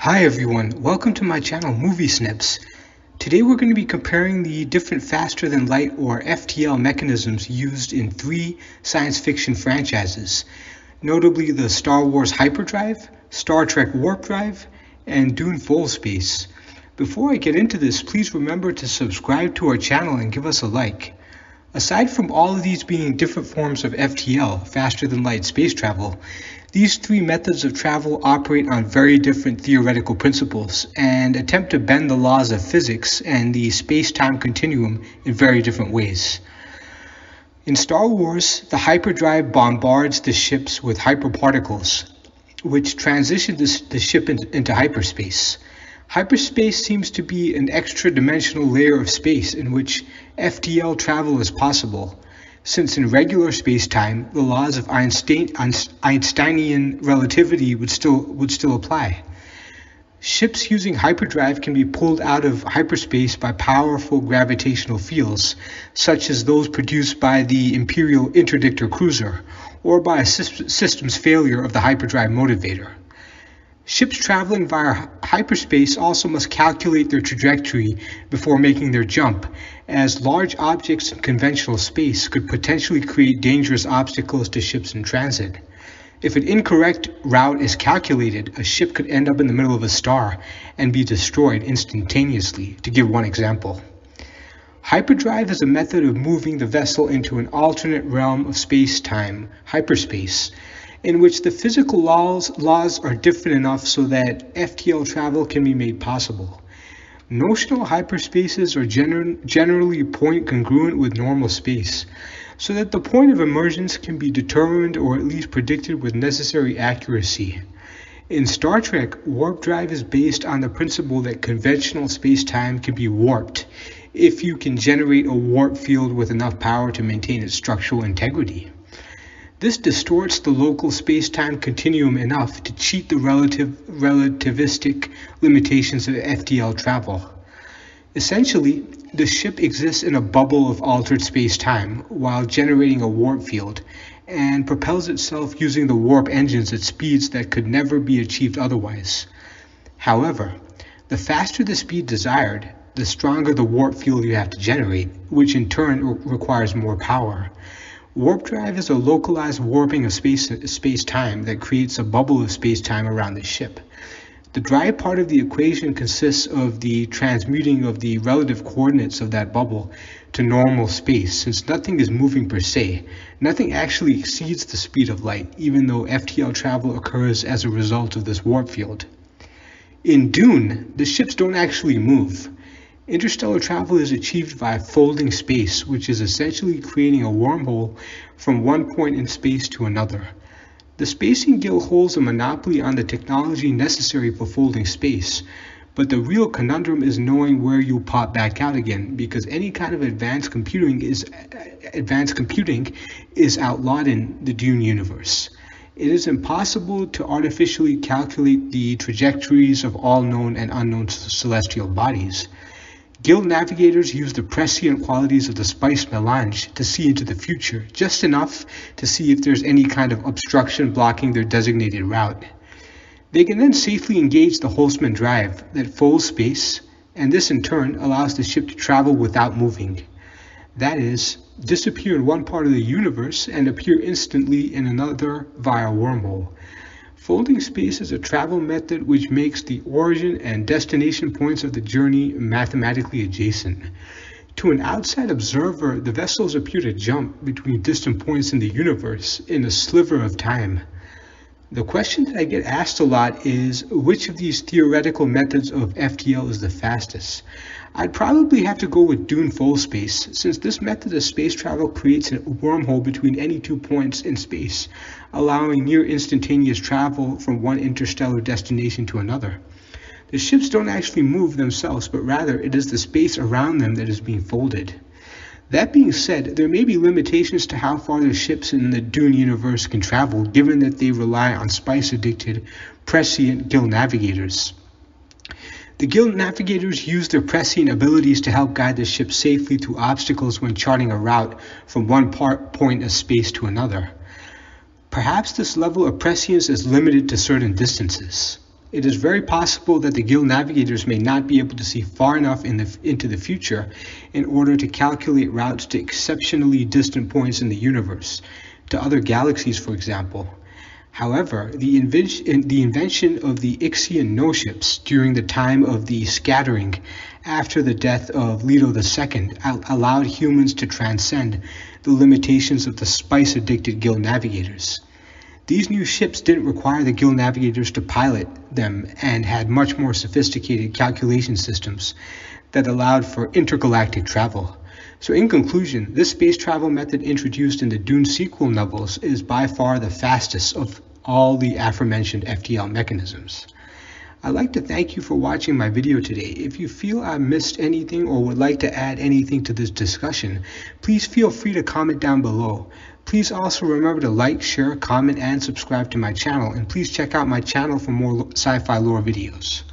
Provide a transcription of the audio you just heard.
Hi everyone, welcome to my channel Movie Snips. Today we're going to be comparing the different faster than light or FTL mechanisms used in three science fiction franchises, notably the Star Wars Hyperdrive, Star Trek Warp Drive, and Dune Full Space. Before I get into this, please remember to subscribe to our channel and give us a like. Aside from all of these being different forms of FTL, faster than light space travel, these three methods of travel operate on very different theoretical principles and attempt to bend the laws of physics and the space-time continuum in very different ways. In Star Wars, the hyperdrive bombards the ships with hyperparticles, which transition the ship into hyperspace. Hyperspace seems to be an extra-dimensional layer of space in which FTL travel is possible, since in regular space-time, the laws of Einsteinian relativity would still apply. Ships using hyperdrive can be pulled out of hyperspace by powerful gravitational fields, such as those produced by the Imperial Interdictor cruiser, or by a system's failure of the hyperdrive motivator. Ships traveling via hyperspace also must calculate their trajectory before making their jump, as large objects in conventional space could potentially create dangerous obstacles to ships in transit. If an incorrect route is calculated, a ship could end up in the middle of a star and be destroyed instantaneously, to give one example. Hyperdrive is a method of moving the vessel into an alternate realm of space-time, hyperspace, in which the physical laws are different enough so that FTL travel can be made possible. Notional hyperspaces are generally point congruent with normal space, so that the point of emergence can be determined or at least predicted with necessary accuracy. In Star Trek, warp drive is based on the principle that conventional space-time can be warped if you can generate a warp field with enough power to maintain its structural integrity. This distorts the local space-time continuum enough to cheat the relativistic limitations of FTL travel. Essentially, the ship exists in a bubble of altered space-time while generating a warp field, and propels itself using the warp engines at speeds that could never be achieved otherwise. However, the faster the speed desired, the stronger the warp field you have to generate, which in turn requires more power. Warp drive is a localized warping of space-time that creates a bubble of space-time around the ship. The drive part of the equation consists of the transmuting of the relative coordinates of that bubble to normal space, since nothing is moving per se. Nothing actually exceeds the speed of light, even though FTL travel occurs as a result of this warp field. In Dune, the ships don't actually move. Interstellar travel is achieved via folding space, which is essentially creating a wormhole from one point in space to another. The Spacing Guild holds a monopoly on the technology necessary for folding space, but the real conundrum is knowing where you'll pop back out again, because any kind of advanced computing is outlawed in the Dune universe. It is impossible to artificially calculate the trajectories of all known and unknown celestial bodies. Guild navigators use the prescient qualities of the spice melange to see into the future, just enough to see if there's any kind of obstruction blocking their designated route. They can then safely engage the Holtzman drive that folds space, and this in turn allows the ship to travel without moving. That is, disappear in one part of the universe and appear instantly in another via wormhole. Folding space is a travel method which makes the origin and destination points of the journey mathematically adjacent. To an outside observer, the vessels appear to jump between distant points in the universe in a sliver of time. The question that I get asked a lot is, which of these theoretical methods of FTL is the fastest? I'd probably have to go with Dune Full Space, since this method of space travel creates a wormhole between any 2 points in space, allowing near instantaneous travel from one interstellar destination to another. The ships don't actually move themselves, but rather it is the space around them that is being folded. That being said, there may be limitations to how far the ships in the Dune universe can travel, given that they rely on spice-addicted, prescient guild navigators. The guild navigators use their prescient abilities to help guide the ship safely through obstacles when charting a route from one point of space to another. Perhaps this level of prescience is limited to certain distances. It is very possible that the guild navigators may not be able to see far enough into the future in order to calculate routes to exceptionally distant points in the universe, to other galaxies, for example. However, the invention of the Ixian no-ships during the time of the scattering after the death of Leto II allowed humans to transcend the limitations of the spice-addicted guild navigators. These new ships didn't require the guild navigators to pilot them and had much more sophisticated calculation systems that allowed for intergalactic travel. So in conclusion, this space travel method introduced in the Dune sequel novels is by far the fastest of all the aforementioned FTL mechanisms. I'd like to thank you for watching my video today. If you feel I missed anything or would like to add anything to this discussion, please feel free to comment down below. Please also remember to like, share, comment, and subscribe to my channel, and please check out my channel for more sci-fi lore videos.